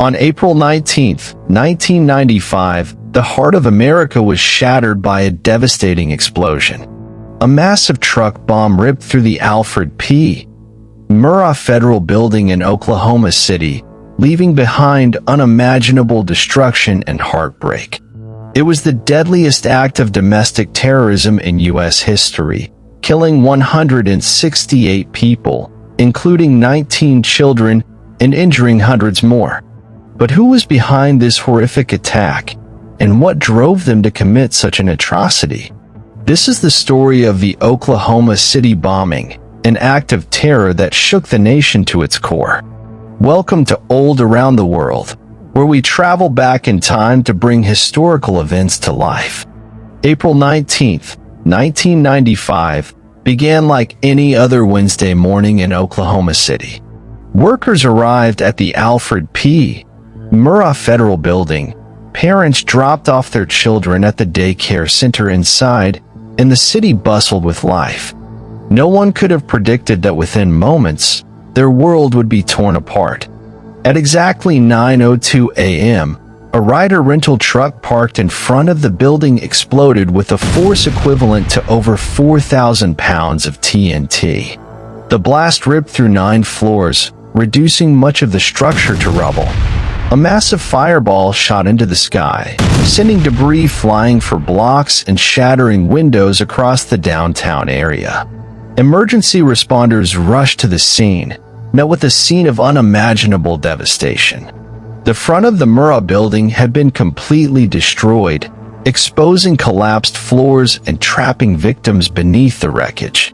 On April 19, 1995, the heart of America was shattered by a devastating explosion. A massive truck bomb ripped through the Alfred P. Murrah Federal Building in Oklahoma City, leaving behind unimaginable destruction and heartbreak. It was the deadliest act of domestic terrorism in U.S. history, killing 168 people, including 19 children, and injuring hundreds more. But who was behind this horrific attack, and what drove them to commit such an atrocity? This is the story of the Oklahoma City bombing, an act of terror that shook the nation to its core. Welcome to Old Around the World, where we travel back in time to bring historical events to life. April 19, 1995, began like any other Wednesday morning in Oklahoma City. Workers arrived at the Alfred P. Murrah Federal Building. Parents dropped off their children at the daycare center inside, and the city bustled with life. No one could have predicted that within moments, their world would be torn apart. At exactly 9:02 a.m., a Ryder rental truck parked in front of the building exploded with a force equivalent to over 4,000 pounds of TNT. The blast ripped through 9 floors, reducing much of the structure to rubble. A massive fireball shot into the sky, sending debris flying for blocks and shattering windows across the downtown area. Emergency responders rushed to the scene, met with a scene of unimaginable devastation. The front of the Murrah building had been completely destroyed, exposing collapsed floors and trapping victims beneath the wreckage.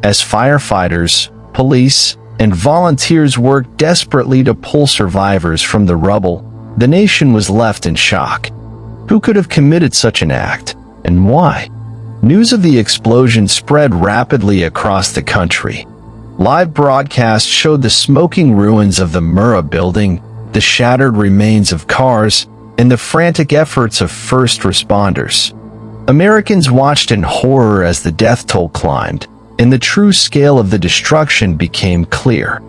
As firefighters, police, and volunteers worked desperately to pull survivors from the rubble, the nation was left in shock. Who could have committed such an act, and why? News of the explosion spread rapidly across the country. Live broadcasts showed the smoking ruins of the Murrah building, the shattered remains of cars, and the frantic efforts of first responders. Americans watched in horror as the death toll climbed, and the true scale of the destruction became clear.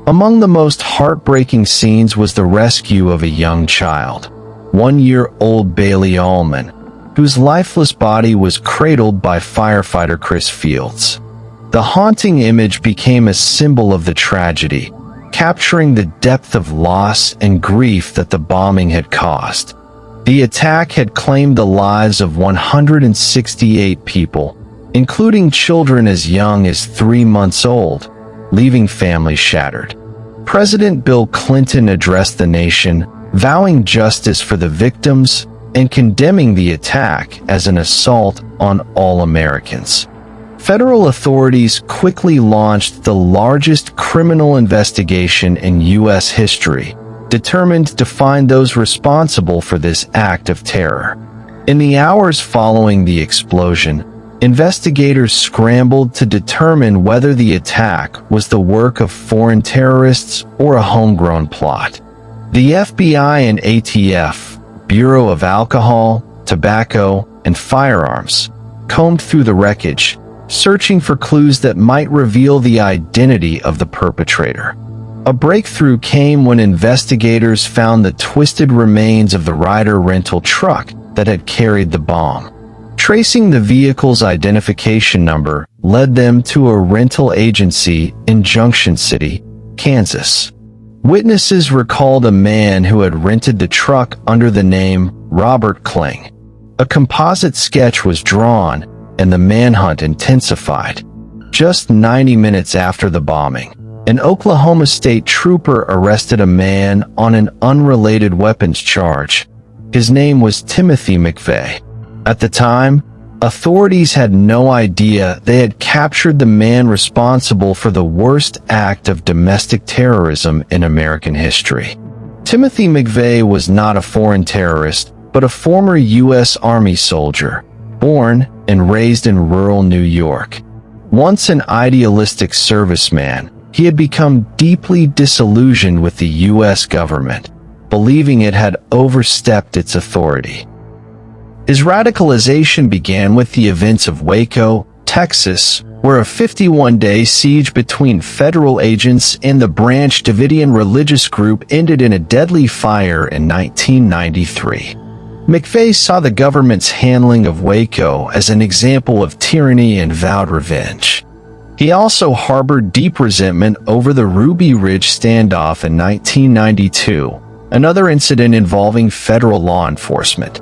Among the most heartbreaking scenes was the rescue of a young child, 1-year-old Bailey Allman, whose lifeless body was cradled by firefighter Chris Fields. The haunting image became a symbol of the tragedy, capturing the depth of loss and grief that the bombing had caused. The attack had claimed the lives of 168 people, including children as young as 3 months old, leaving families shattered. President Bill Clinton addressed the nation, vowing justice for the victims and condemning the attack as an assault on all Americans. Federal authorities quickly launched the largest criminal investigation in U.S. history, determined to find those responsible for this act of terror. In the hours following the explosion, investigators scrambled to determine whether the attack was the work of foreign terrorists or a homegrown plot. The FBI and ATF, Bureau of Alcohol, Tobacco, and Firearms, combed through the wreckage, searching for clues that might reveal the identity of the perpetrator. A breakthrough came when investigators found the twisted remains of the Ryder rental truck that had carried the bomb. Tracing the vehicle's identification number led them to a rental agency in Junction City, Kansas. Witnesses recalled a man who had rented the truck under the name Robert Kling. A composite sketch was drawn, and the manhunt intensified. Just 90 minutes after the bombing, an Oklahoma State trooper arrested a man on an unrelated weapons charge. His name was Timothy McVeigh. At the time, authorities had no idea they had captured the man responsible for the worst act of domestic terrorism in American history. Timothy McVeigh was not a foreign terrorist, but a former U.S. Army soldier, born and raised in rural New York. Once an idealistic serviceman, he had become deeply disillusioned with the U.S. government, believing it had overstepped its authority. His radicalization began with the events of Waco, Texas, where a 51-day siege between federal agents and the Branch Davidian religious group ended in a deadly fire in 1993. McVeigh saw the government's handling of Waco as an example of tyranny and vowed revenge. He also harbored deep resentment over the Ruby Ridge standoff in 1992, another incident involving federal law enforcement.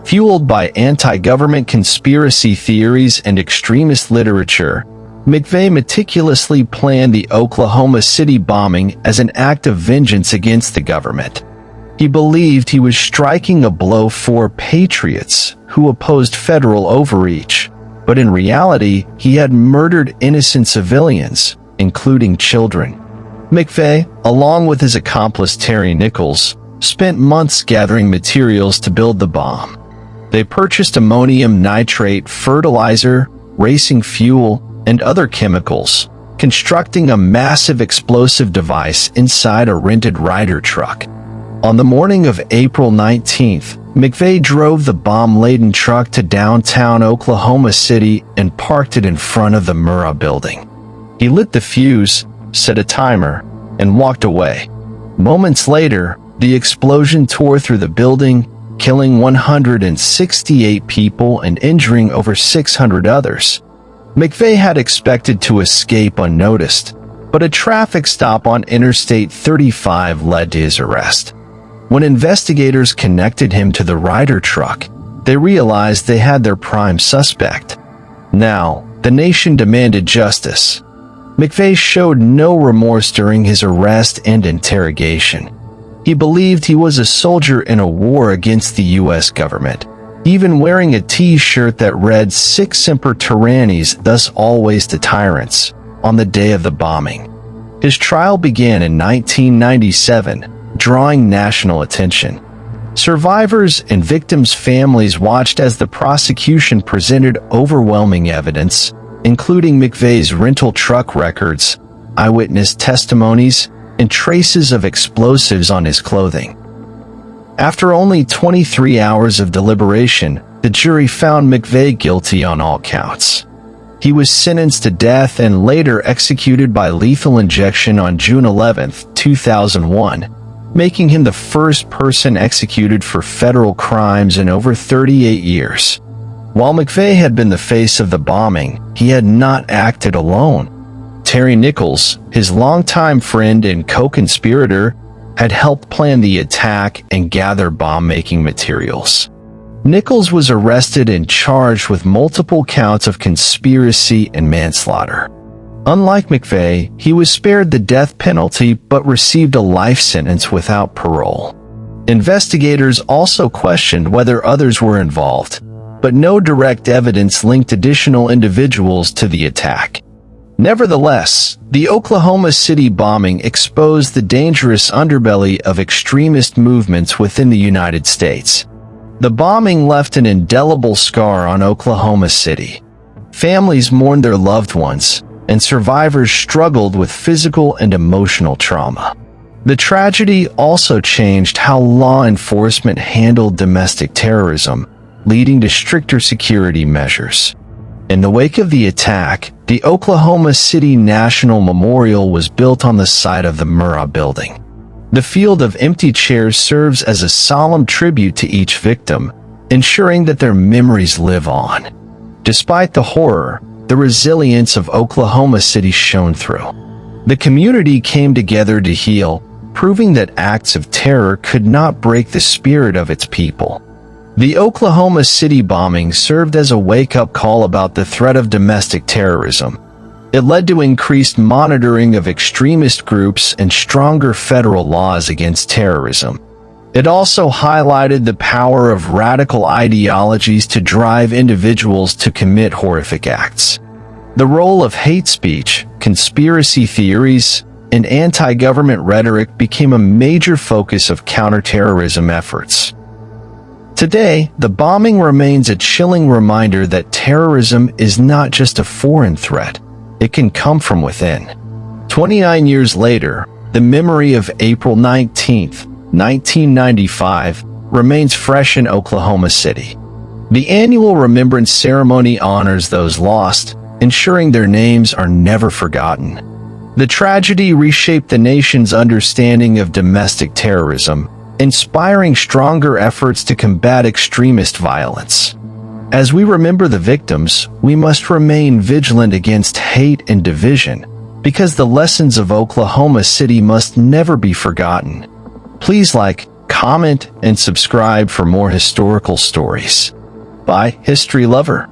Fueled by anti-government conspiracy theories and extremist literature, McVeigh meticulously planned the Oklahoma City bombing as an act of vengeance against the government. He believed he was striking a blow for patriots who opposed federal overreach, but in reality, he had murdered innocent civilians, including children. McVeigh, along with his accomplice Terry Nichols, spent months gathering materials to build the bomb. They purchased ammonium nitrate, fertilizer, racing fuel, and other chemicals, constructing a massive explosive device inside a rented Ryder truck. On the morning of April 19th, McVeigh drove the bomb-laden truck to downtown Oklahoma City and parked it in front of the Murrah Building. He lit the fuse, set a timer, and walked away. Moments later, the explosion tore through the building, killing 168 people and injuring over 600 others. McVeigh had expected to escape unnoticed, but a traffic stop on Interstate 35 led to his arrest. When investigators connected him to the Ryder truck, they realized they had their prime suspect. Now, the nation demanded justice. McVeigh showed no remorse during his arrest and interrogation. He believed he was a soldier in a war against the U.S. government, even wearing a T-shirt that read "Sic Semper Tyrannis, thus always to tyrants," on the day of the bombing. His trial began in 1997, drawing national attention. Survivors and victims' families watched as the prosecution presented overwhelming evidence, including McVeigh's rental truck records, eyewitness testimonies, and traces of explosives on his clothing. After only 23 hours of deliberation, the jury found McVeigh guilty on all counts. He was sentenced to death and later executed by lethal injection on June 11, 2001, making him the first person executed for federal crimes in over 38 years. While McVeigh had been the face of the bombing, he had not acted alone. Terry Nichols, his longtime friend and co-conspirator, had helped plan the attack and gather bomb-making materials. Nichols was arrested and charged with multiple counts of conspiracy and manslaughter. Unlike McVeigh, he was spared the death penalty but received a life sentence without parole. Investigators also questioned whether others were involved, but no direct evidence linked additional individuals to the attack. Nevertheless, the Oklahoma City bombing exposed the dangerous underbelly of extremist movements within the United States. The bombing left an indelible scar on Oklahoma City. Families mourned their loved ones, and survivors struggled with physical and emotional trauma. The tragedy also changed how law enforcement handled domestic terrorism, leading to stricter security measures. In the wake of the attack, the Oklahoma City National Memorial was built on the site of the Murrah Building. The field of empty chairs serves as a solemn tribute to each victim, ensuring that their memories live on. Despite the horror, the resilience of Oklahoma City shone through. The community came together to heal, proving that acts of terror could not break the spirit of its people. The Oklahoma City bombing served as a wake-up call about the threat of domestic terrorism. It led to increased monitoring of extremist groups and stronger federal laws against terrorism. It also highlighted the power of radical ideologies to drive individuals to commit horrific acts. The role of hate speech, conspiracy theories, and anti-government rhetoric became a major focus of counterterrorism efforts. Today, the bombing remains a chilling reminder that terrorism is not just a foreign threat, it can come from within. 29 years later, the memory of April 19, 1995, remains fresh in Oklahoma City. The annual remembrance ceremony honors those lost, ensuring their names are never forgotten. The tragedy reshaped the nation's understanding of domestic terrorism, inspiring stronger efforts to combat extremist violence. As we remember the victims, we must remain vigilant against hate and division, because the lessons of Oklahoma City must never be forgotten. Please like, comment, and subscribe for more historical stories. By History Lover.